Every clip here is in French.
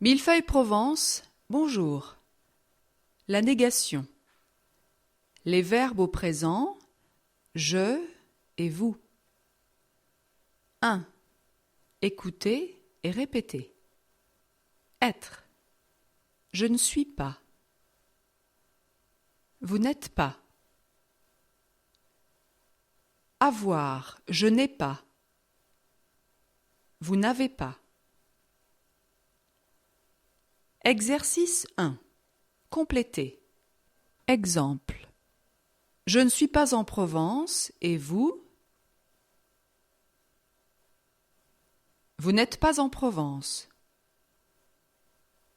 Millefeuille Provence, bonjour. La négation. Les verbes au présent, je et vous. 1. Écouter et répéter. Être. Je ne suis pas. Vous n'êtes pas. Avoir. Je n'ai pas. Vous n'avez pas. Exercice 1. Compléter. Exemple. Je ne suis pas en Provence et vous? Vous n'êtes pas en Provence.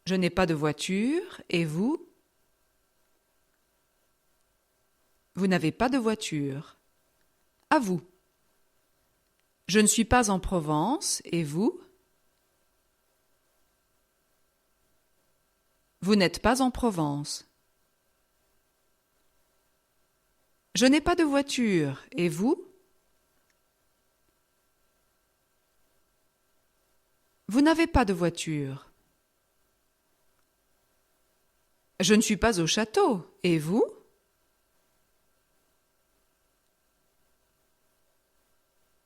Je n'ai pas de voiture et vous? Vous n'avez pas de voiture. À vous. Je ne suis pas en Provence et vous? Vous n'êtes pas en Provence. Je n'ai pas de voiture et vous? Vous n'avez pas de voiture. Je ne suis pas au château et vous?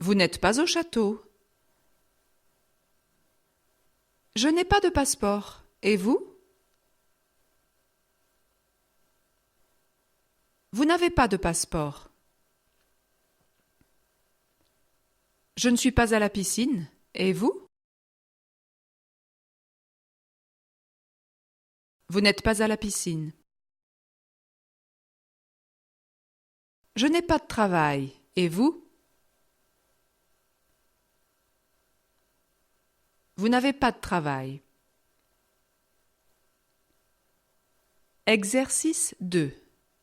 Vous n'êtes pas au château. Je n'ai pas de passeport et vous? Vous n'avez pas de passeport. Je ne suis pas à la piscine et vous? Vous n'êtes pas à la piscine. Je n'ai pas de travail et vous? Vous n'avez pas de travail. Exercice 2.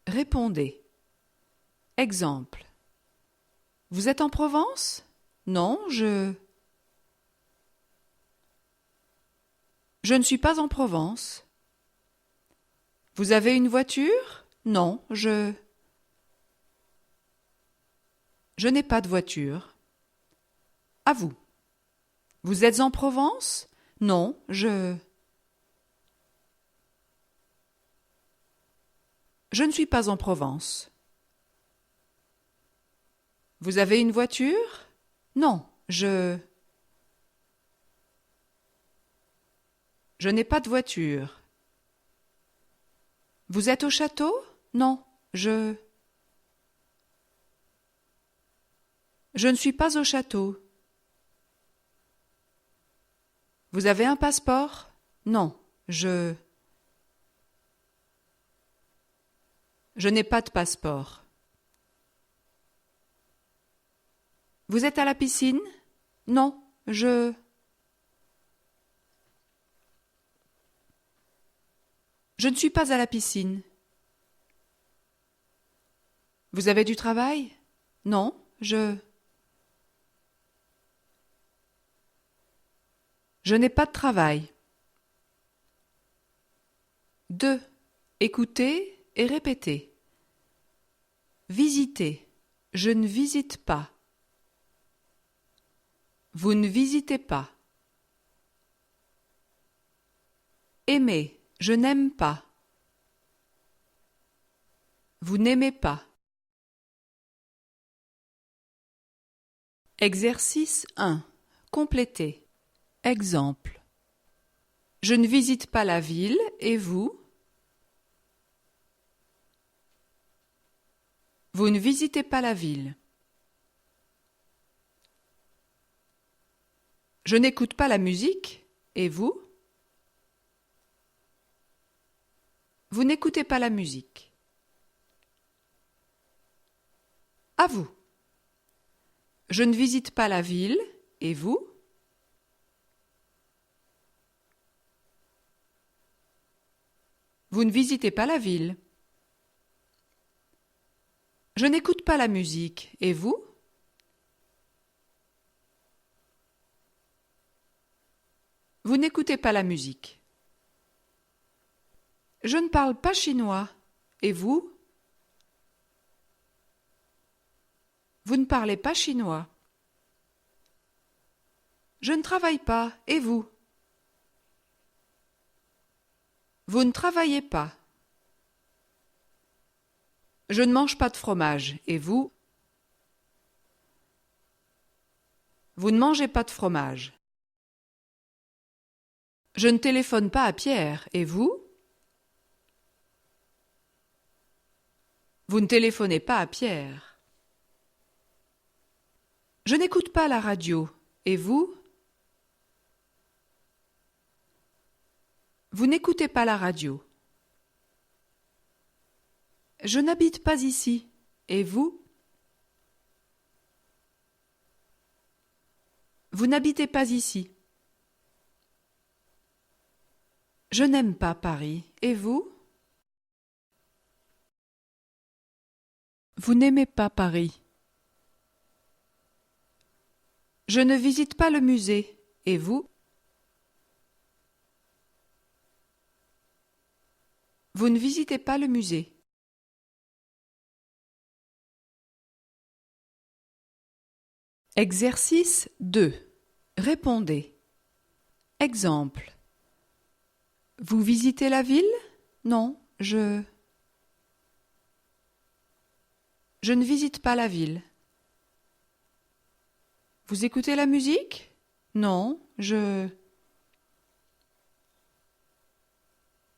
Répondez. Exemple. Vous êtes en Provence? Non, je ne suis pas en Provence. Vous avez une voiture? Non, je n'ai pas de voiture. À vous. Vous êtes en Provence? Non, je ne suis pas en Provence. Vous avez une voiture? Non, je n'ai pas de voiture. Vous êtes au château? Non, je ne suis pas au château. Vous avez un passeport? Non, je n'ai pas de passeport. Vous êtes à la piscine? Non, je ne suis pas à la piscine. Vous avez du travail? Non, je n'ai pas de travail. 2. Écoutez et répétez. Visiter. Je ne visite pas. Vous ne visitez pas. Aimer. Je n'aime pas. Vous n'aimez pas. Exercice 1. Complétez. Exemple. Je ne visite pas la ville et vous? Vous ne visitez pas la ville. Je n'écoute pas la musique et vous? Vous n'écoutez pas la musique. À vous. Je ne visite pas la ville et vous? Vous ne visitez pas la ville. Je n'écoute pas la musique et vous? Vous n'écoutez pas la musique. Je ne parle pas chinois et vous? Vous ne parlez pas chinois. Je ne travaille pas et vous? Vous ne travaillez pas. Je ne mange pas de fromage. Et vous? Vous ne mangez pas de fromage. Je ne téléphone pas à Pierre. Et vous? Vous ne téléphonez pas à Pierre. Je n'écoute pas la radio. Et vous? Vous n'écoutez pas la radio. Je n'habite pas ici. Et vous? Vous n'habitez pas ici. Je n'aime pas Paris. Et vous? Vous n'aimez pas Paris. Je ne visite pas le musée. Et vous? Vous ne visitez pas le musée. Exercice 2. Répondez. Exemple. Vous visitez la ville? Non, je ne visite pas la ville. Vous écoutez la musique? Non, je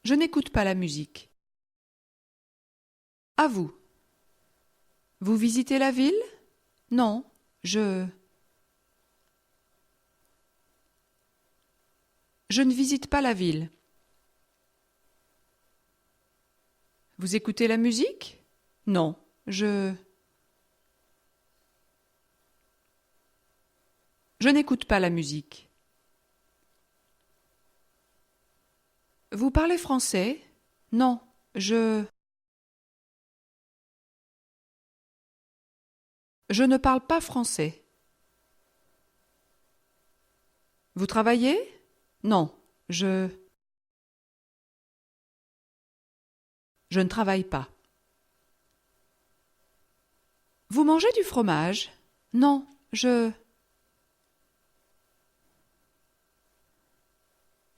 n'écoute pas la musique. À vous. Vous visitez la ville? Non, je ne visite pas la ville. Vous écoutez la musique? Non, je n'écoute pas la musique. Vous parlez français? Non, je ne parle pas français. Vous travaillez? Non, je ne travaille pas. Vous mangez du fromage? Non, je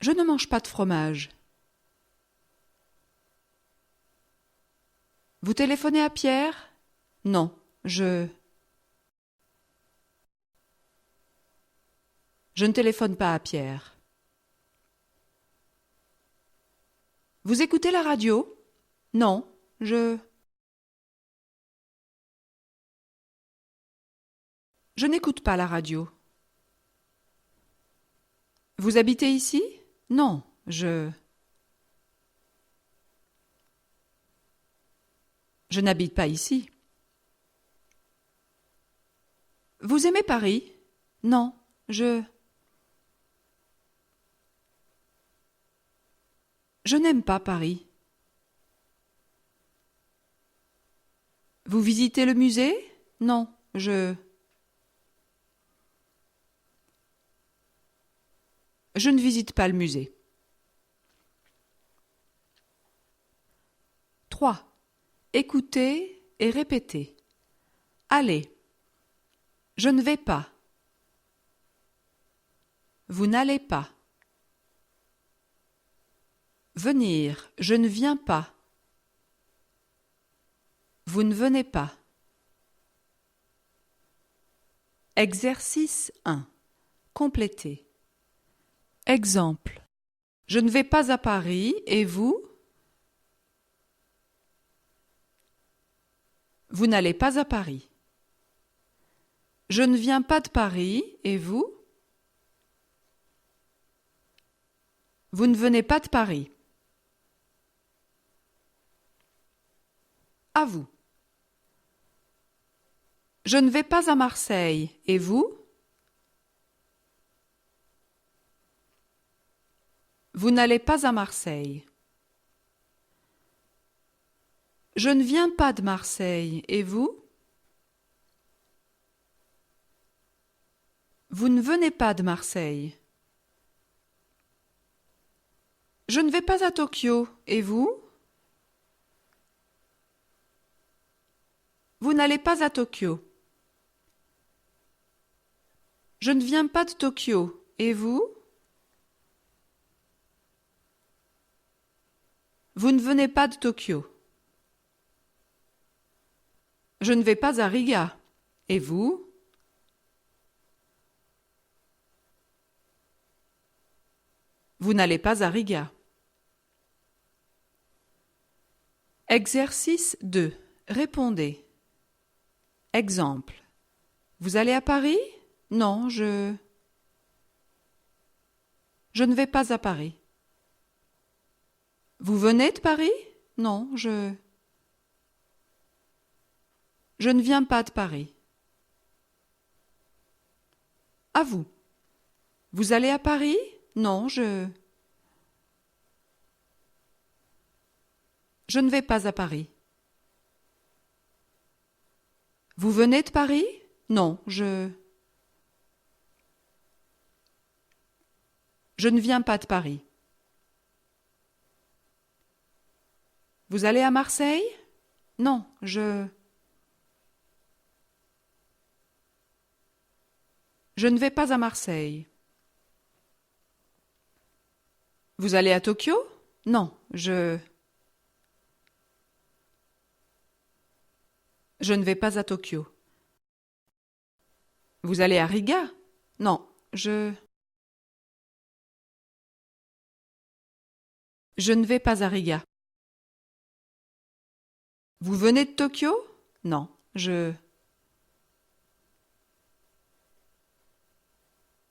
ne mange pas de fromage. Vous téléphonez à Pierre? Non, je ne téléphone pas à Pierre. Vous écoutez la radio? Non, je n'écoute pas la radio. Vous habitez ici? Non, je n'habite pas ici. Vous aimez Paris? Non, je n'aime pas Paris. Vous visitez le musée? Non, je ne visite pas le musée. 3. Écoutez et répétez. Allez. Je ne vais pas. Vous n'allez pas. Venir. Je ne viens pas. Vous ne venez pas. Exercice 1. Complétez. Exemple. Je ne vais pas à Paris et vous? Vous n'allez pas à Paris. Je ne viens pas de Paris et vous? Vous ne venez pas de Paris. À vous. Je ne vais pas à Marseille et vous? Vous n'allez pas à Marseille. Je ne viens pas de Marseille et vous? Vous ne venez pas de Marseille. Je ne vais pas à Tokyo et vous? Vous n'allez pas à Tokyo. Je ne viens pas de Tokyo et vous? Vous ne venez pas de Tokyo. Je ne vais pas à Riga. Et vous? Vous n'allez pas à Riga. Exercice 2. Répondez. Exemple. Vous allez à Paris? Non, je ne vais pas à Paris. Vous venez de Paris? Non, je ne viens pas de Paris. À vous. Vous allez à Paris? Non, je ne vais pas à Paris. Vous venez de Paris? Non, je ne viens pas de Paris. Vous allez à Marseille? Non, je ne vais pas à Marseille. Vous allez à Tokyo? Non, je ne vais pas à Tokyo. Vous allez à Riga? Non, je ne vais pas à Riga. Vous venez de Tokyo? Non, je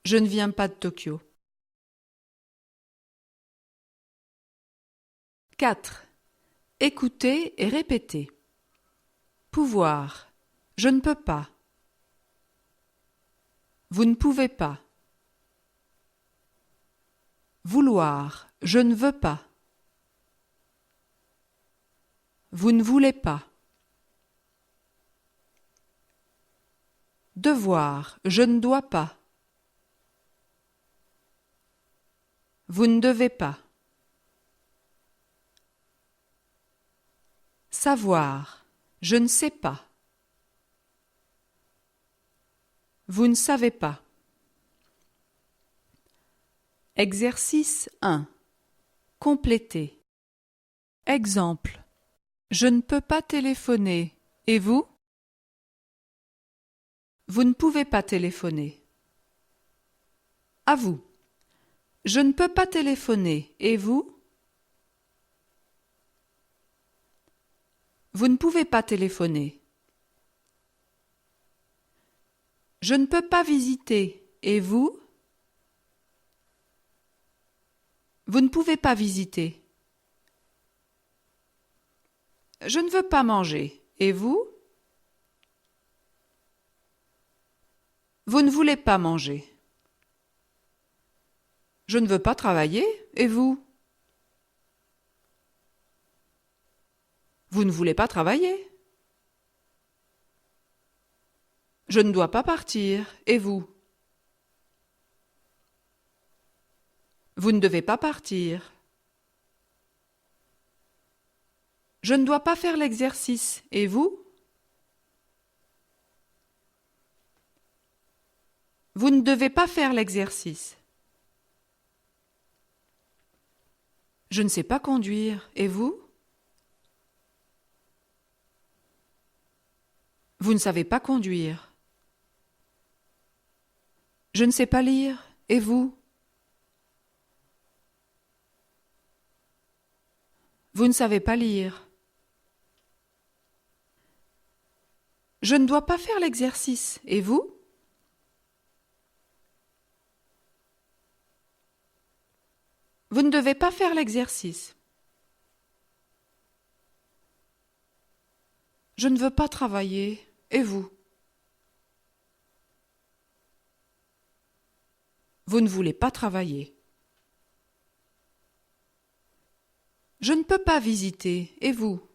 ne viens pas de Tokyo. 4. Écoutez et répétez. Pouvoir. Je ne peux pas. Vous ne pouvez pas. Vouloir. Je ne veux pas. Vous ne voulez pas. Devoir. Je ne dois pas. Vous ne devez pas. Savoir. Je ne sais pas. Vous ne savez pas. Exercice 1. Complétez. Exemple. Je ne peux pas téléphoner. Et vous? Vous ne pouvez pas téléphoner. À vous. Je ne peux pas téléphoner. Et vous? Vous ne pouvez pas téléphoner. Je ne peux pas visiter. Et vous? Vous ne pouvez pas visiter. Je ne veux pas manger. Et vous? Vous ne voulez pas manger. Je ne veux pas travailler. Et vous? Vous ne voulez pas travailler. Je ne dois pas partir. Et vous? Vous ne devez pas partir. Je ne dois pas faire l'exercice. Et vous? Vous ne devez pas faire l'exercice. Je ne sais pas conduire. Et vous? Vous ne savez pas conduire. Je ne sais pas lire. Et vous? Vous ne savez pas lire. Je ne dois pas faire l'exercice. Et vous? Vous ne devez pas faire l'exercice. Je ne veux pas travailler. Et vous? Vous ne voulez pas travailler. Je ne peux pas visiter. Et vous?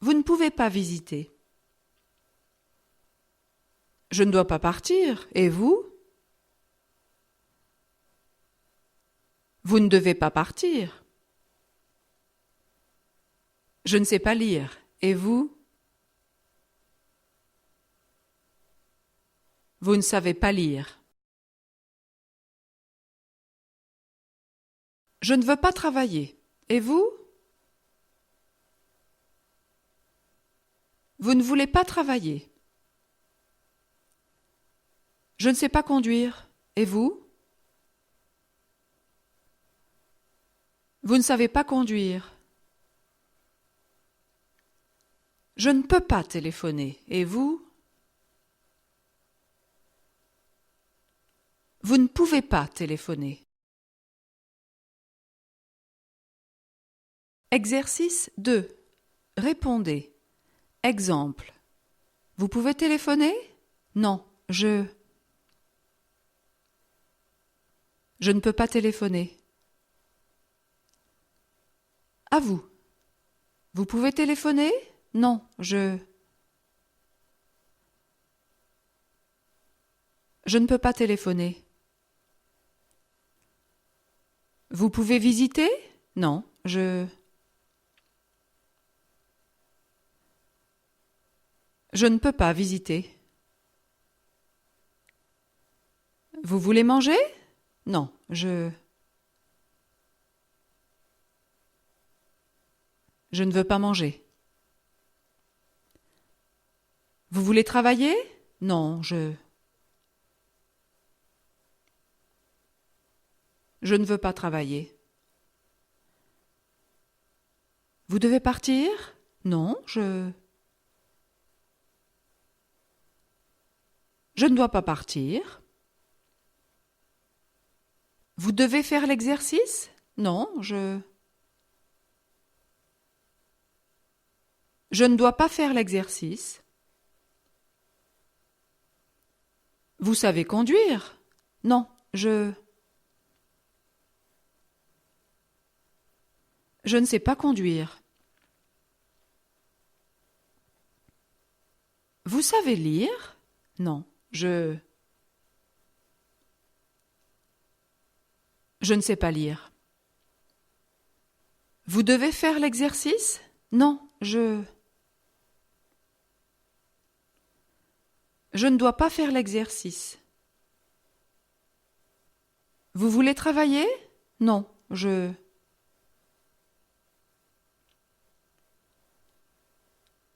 Vous ne pouvez pas visiter. Je ne dois pas partir. Et vous? Vous ne devez pas partir. Je ne sais pas lire. Et vous? Vous ne savez pas lire. Je ne veux pas travailler. Et vous? Vous ne voulez pas travailler. Je ne sais pas conduire. Et vous? Vous ne savez pas conduire. Je ne peux pas téléphoner. Et vous? Vous ne pouvez pas téléphoner. Exercice 2. Répondez. Exemple. Vous pouvez téléphoner? Non, je ne peux pas téléphoner. À vous. Vous pouvez téléphoner? Non, je ne peux pas téléphoner. Vous pouvez visiter? Non, je ne peux pas visiter. Vous voulez manger? Non, je ne veux pas manger. Vous voulez travailler? Non, je ne veux pas travailler. Vous devez partir? Non, je ne dois pas partir. Vous devez faire l'exercice? Non, je ne dois pas faire l'exercice. Vous savez conduire? Non, je ne sais pas conduire. Vous savez lire? Non, je ne sais pas lire. Vous devez faire l'exercice? Non, je ne dois pas faire l'exercice. Vous voulez travailler? Non, je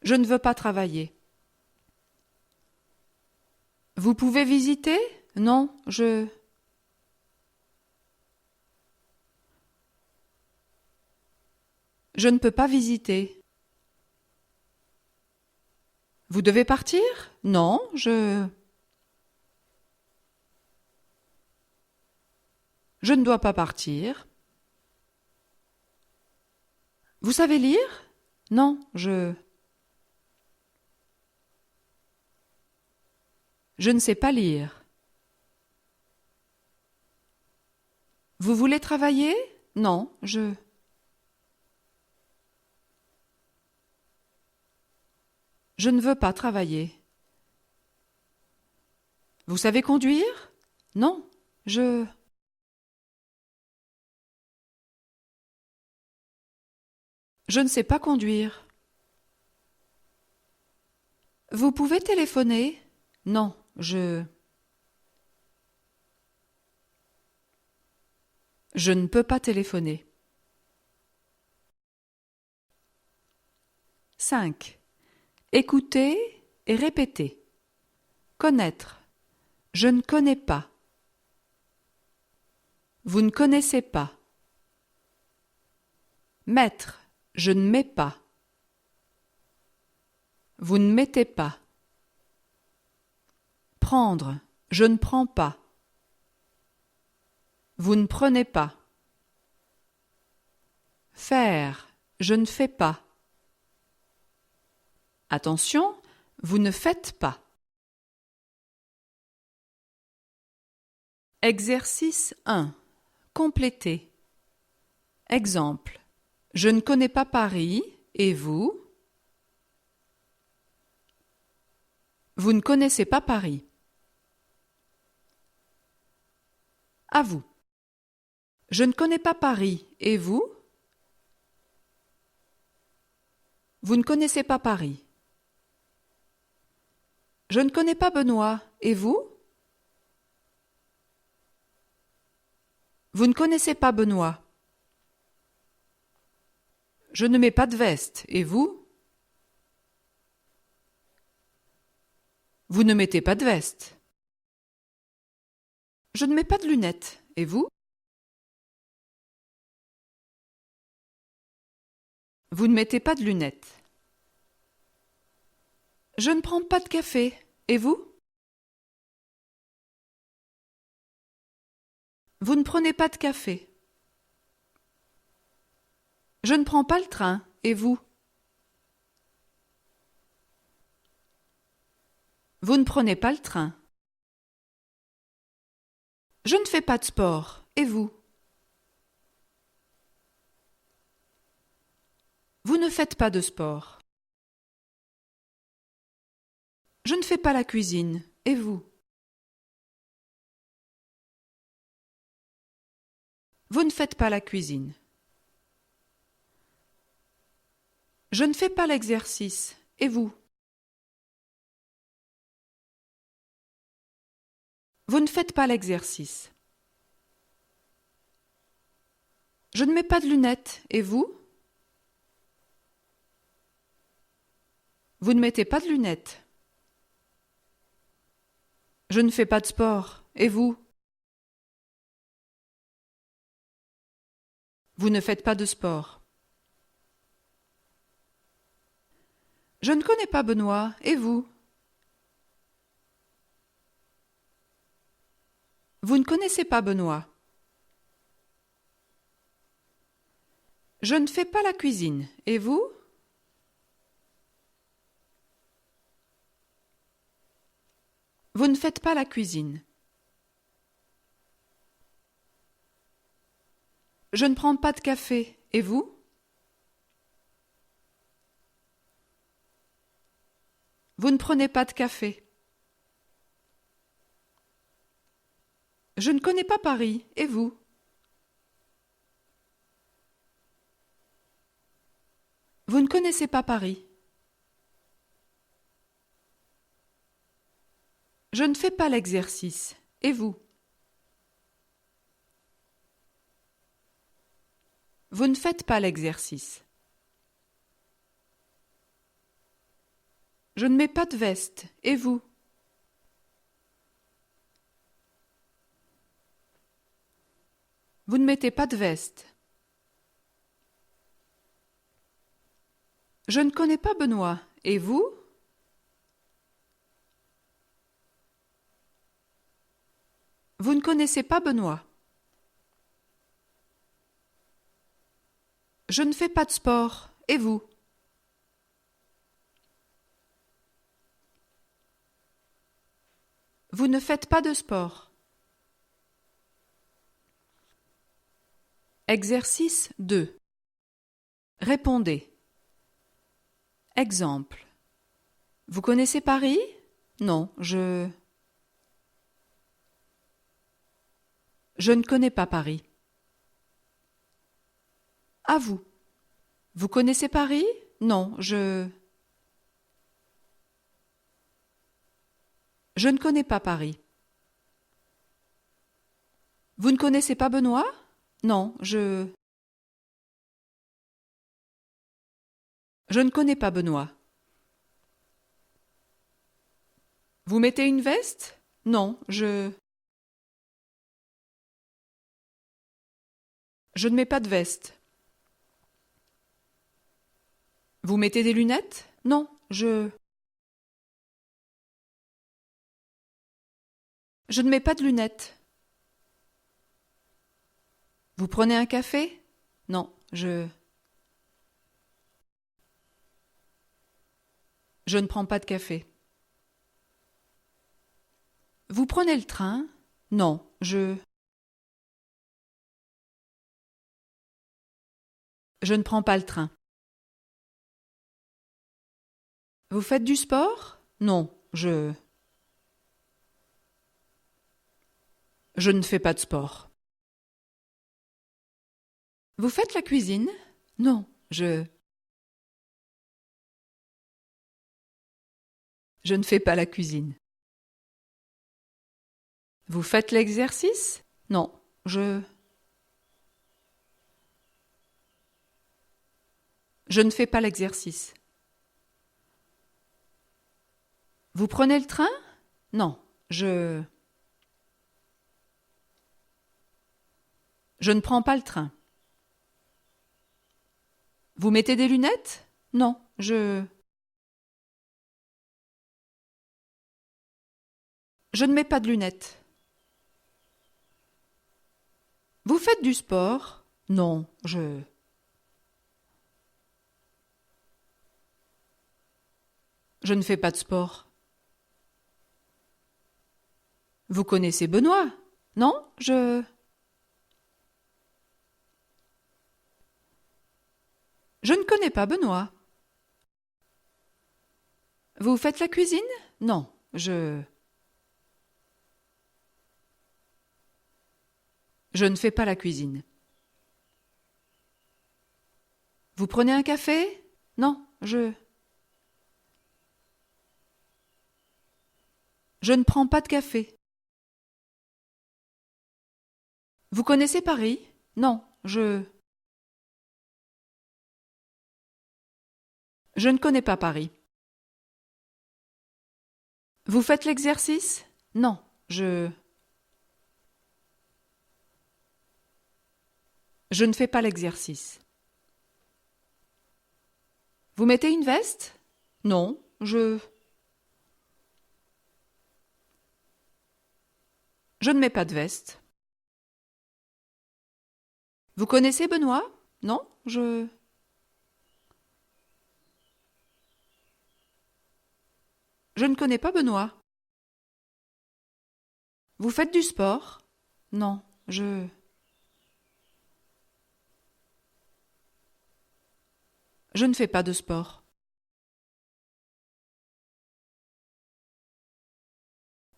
ne veux pas travailler. Vous pouvez visiter? Non, je ne peux pas visiter. Vous devez partir? Non, je ne dois pas partir. Vous savez lire? Non, je ne sais pas lire. Vous voulez travailler? Non, je ne veux pas travailler. Vous savez conduire? Non, je ne sais pas conduire. Vous pouvez téléphoner? Non, je ne peux pas téléphoner. 5. Écoutez et répétez. Connaître. Je ne connais pas. Vous ne connaissez pas. Mettre. Je ne mets pas. Vous ne mettez pas. Prendre. Je ne prends pas. Vous ne prenez pas. Faire. Je ne fais pas. Attention, vous ne faites pas. Exercice 1. Complétez. Exemple. Je ne connais pas Paris, et vous? Vous ne connaissez pas Paris. À vous. Je ne connais pas Paris, et vous? Vous ne connaissez pas Paris. Je ne connais pas Benoît, et vous? Vous ne connaissez pas Benoît. Je ne mets pas de veste. Et vous? Vous ne mettez pas de veste. Je ne mets pas de lunettes. Et vous? Vous ne mettez pas de lunettes. Je ne prends pas de café. Et vous? Vous ne prenez pas de café. Je ne prends pas le train. Et vous? Vous ne prenez pas le train. Je ne fais pas de sport. Et vous? Vous ne faites pas de sport. Je ne fais pas la cuisine. Et vous? Vous ne faites pas la cuisine. Je ne fais pas l'exercice. Et vous? Vous ne faites pas l'exercice. Je ne mets pas de lunettes. Et vous? Vous ne mettez pas de lunettes. Je ne fais pas de sport. Et vous? Vous ne faites pas de sport. Je ne connais pas Benoît. Et vous? Vous ne connaissez pas Benoît. Je ne fais pas la cuisine. Et vous? Vous ne faites pas la cuisine. Je ne prends pas de café. Et vous? Vous ne prenez pas de café. Je ne connais pas Paris. Et vous? Vous ne connaissez pas Paris. Je ne fais pas l'exercice. Et vous? Vous ne faites pas l'exercice. Je ne mets pas de veste. Et vous? Vous ne mettez pas de veste. Je ne connais pas Benoît. Et vous? Vous ne connaissez pas Benoît. Je ne fais pas de sport. Et vous? Vous ne faites pas de sport. Exercice 2. Répondez. Exemple. Vous connaissez Paris? Non, Je ne connais pas Paris. À vous. Vous connaissez Paris? Non, Je ne connais pas Paris. Vous ne connaissez pas Benoît? Non, Je ne connais pas Benoît. Vous mettez une veste? Non, Je ne mets pas de veste. Vous mettez des lunettes? Non, Je ne mets pas de lunettes. Vous prenez un café? Non, Je ne prends pas de café. Vous prenez le train? Non, Je ne prends pas le train. Vous faites du sport? Non, Je ne fais pas de sport. Vous faites la cuisine? Non, Je ne fais pas la cuisine. Vous faites l'exercice? Non, Je Je ne fais pas l'exercice. Vous prenez le train? Non, je ne prends pas le train. Vous mettez des lunettes? Non, je ne mets pas de lunettes. Vous faites du sport? Non, je ne fais pas de sport. Vous connaissez Benoît? Non, je ne connais pas Benoît. Vous faites la cuisine? Non, je ne fais pas la cuisine. Vous prenez un café? Non, je ne prends pas de café. Vous connaissez Paris? Non, je ne connais pas Paris. Vous faites l'exercice? Non, je ne fais pas l'exercice. Vous mettez une veste? Non, je ne mets pas de veste. Vous connaissez Benoît? Non, je ne connais pas Benoît. Vous faites du sport? Non, je ne fais pas de sport.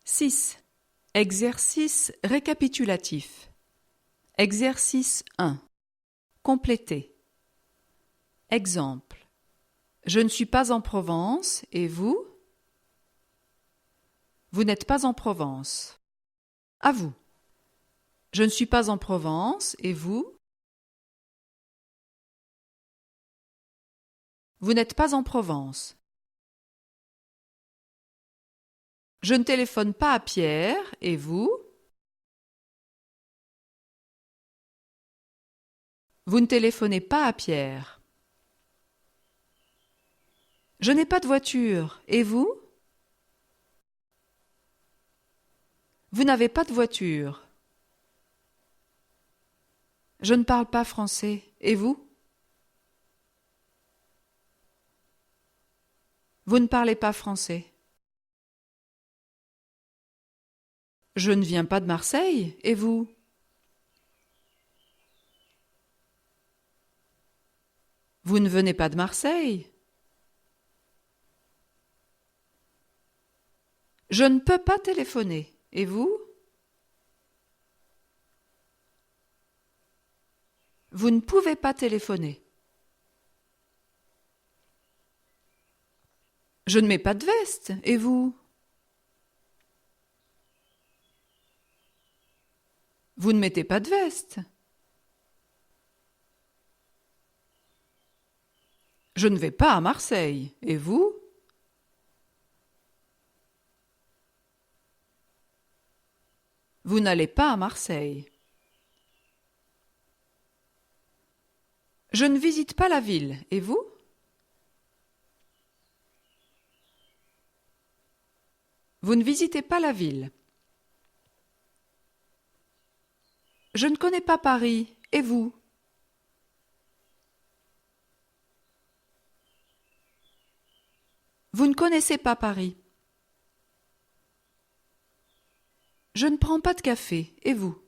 6. Exercice récapitulatif. Exercice 1. Compléter. Exemple. Je ne suis pas en Provence, et vous? Vous n'êtes pas en Provence. À vous. Je ne suis pas en Provence, et vous? Vous n'êtes pas en Provence. Je ne téléphone pas à Pierre, et vous? Vous ne téléphonez pas à Pierre. Je n'ai pas de voiture, et vous? Vous n'avez pas de voiture. Je ne parle pas français, et vous? Vous ne parlez pas français. Je ne viens pas de Marseille, et vous? Vous ne venez pas de Marseille. Je ne peux pas téléphoner, et vous? Vous ne pouvez pas téléphoner. Je ne mets pas de veste, et vous? Vous ne mettez pas de veste. Je ne vais pas à Marseille, et vous? Vous n'allez pas à Marseille. Je ne visite pas la ville, et vous? Vous ne visitez pas la ville. Je ne connais pas Paris, et vous? Vous ne connaissez pas Paris. Je ne prends pas de café, et vous?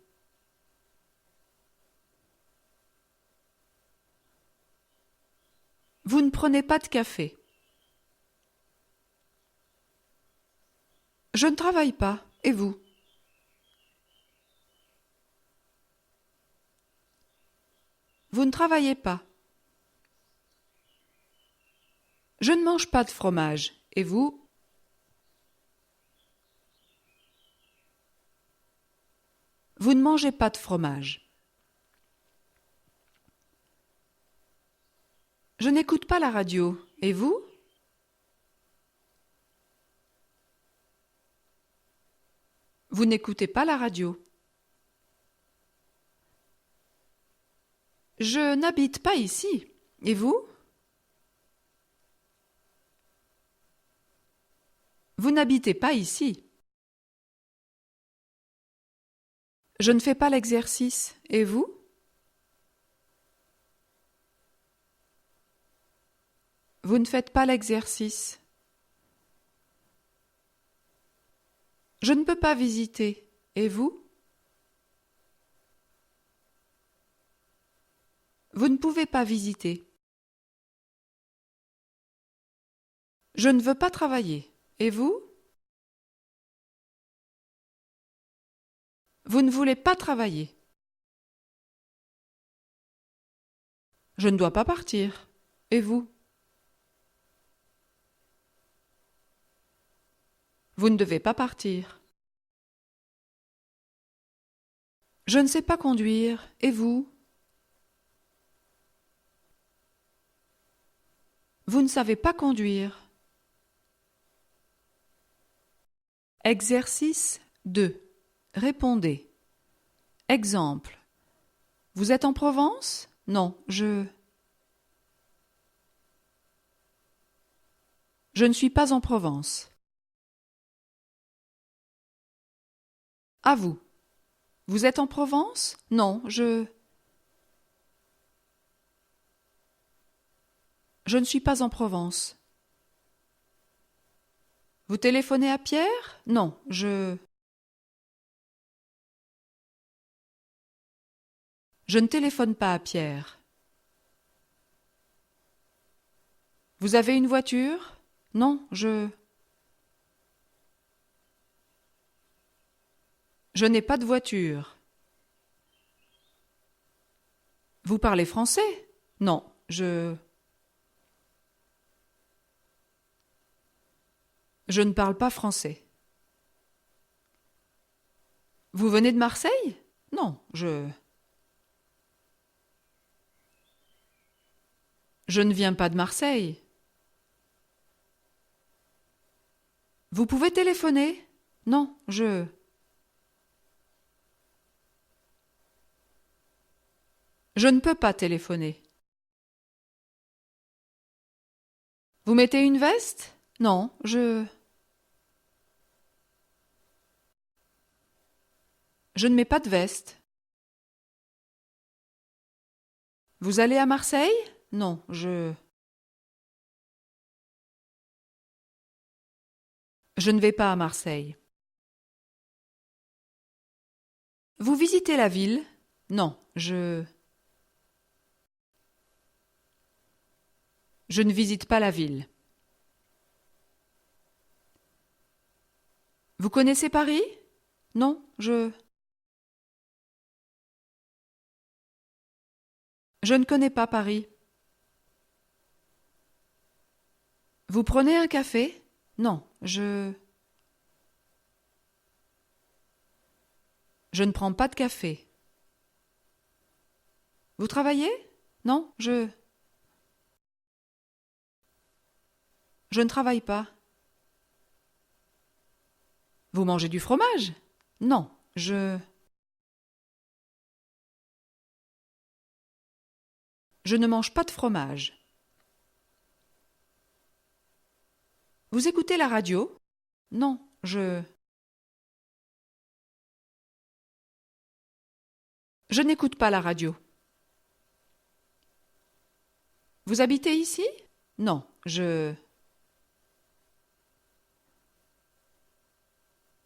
Vous ne prenez pas de café. Je ne travaille pas, et vous? Vous ne travaillez pas. Je ne mange pas de fromage, et vous? Vous ne mangez pas de fromage. Je n'écoute pas la radio. Et vous? Vous n'écoutez pas la radio. Je n'habite pas ici. Et vous? Vous n'habitez pas ici. Je ne fais pas l'exercice. Et vous? Vous ne faites pas l'exercice. Je ne peux pas visiter. Et vous? Vous ne pouvez pas visiter. Je ne veux pas travailler. Et vous? Vous ne voulez pas travailler. Je ne dois pas partir. Et vous? Vous ne devez pas partir. Je ne sais pas conduire. Et vous? Vous ne savez pas conduire. Exercice 2. Répondez. Exemple. Vous êtes en Provence? Non, je ne suis pas en Provence. À vous. Vous êtes en Provence? Non, je ne suis pas en Provence. Vous téléphonez à Pierre? Non, je ne téléphone pas à Pierre. Vous avez une voiture? Non, je n'ai pas de voiture. Vous parlez français? Non, je ne parle pas français. Vous venez de Marseille? Non, je ne viens pas de Marseille. Vous pouvez téléphoner? Non, je ne peux pas téléphoner. Vous mettez une veste? Non, je ne mets pas de veste. Vous allez à Marseille? Non, je ne vais pas à Marseille. Vous visitez la ville? Non, je ne visite pas la ville. Vous connaissez Paris? Non, je ne connais pas Paris. Vous prenez un café? Non, je ne prends pas de café. Vous travaillez? Non, je ne travaille pas. Vous mangez du fromage? Non, je ne mange pas de fromage. Vous écoutez la radio? Non, je n'écoute pas la radio. Vous habitez ici? Non, je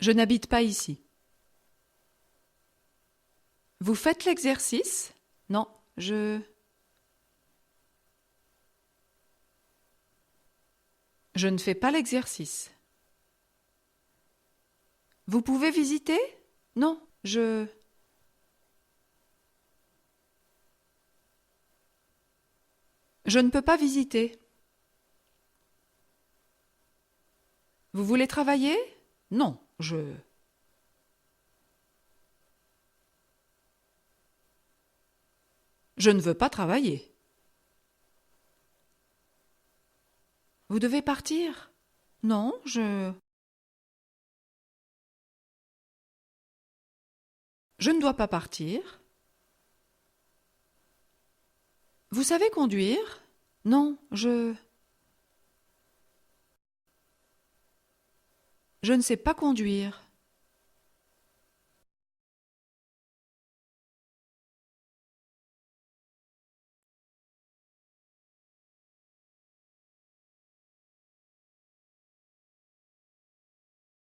n'habite pas ici. Vous faites l'exercice? Non, je ne fais pas l'exercice. Vous pouvez visiter? Non, je ne peux pas visiter. Vous voulez travailler? Non, je ne veux pas travailler. Vous devez partir? Non, je ne dois pas partir. Vous savez conduire? Non, je ne sais pas conduire.